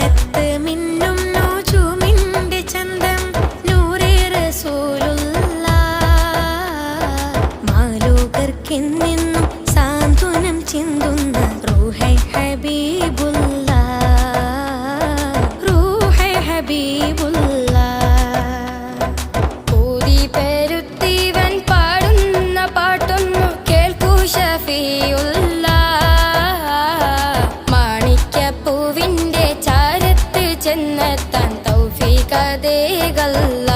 മാനത്ത് മിന്നും നോജുമിന്റെ ചന്തം നൂറേ റസൂലുള്ള മാലോകർക്കെന്നെന്നും സാന്ത്വനം ചിന്തുന്ന റൂഹേ ഹബീബുള്ള റൂഹേ ഹബീബുള്ള ഊതി പെരുത്തിവൻ പാടുന്ന പാട്ടൊന്നു കേൾക്കൂ ഷഫീഉള്ള മാണിക്യപ്പൂവിന്റെ ചാരത്ത് ചെന്നെത്താൻ തൗഫീഖ് ദേകല്ല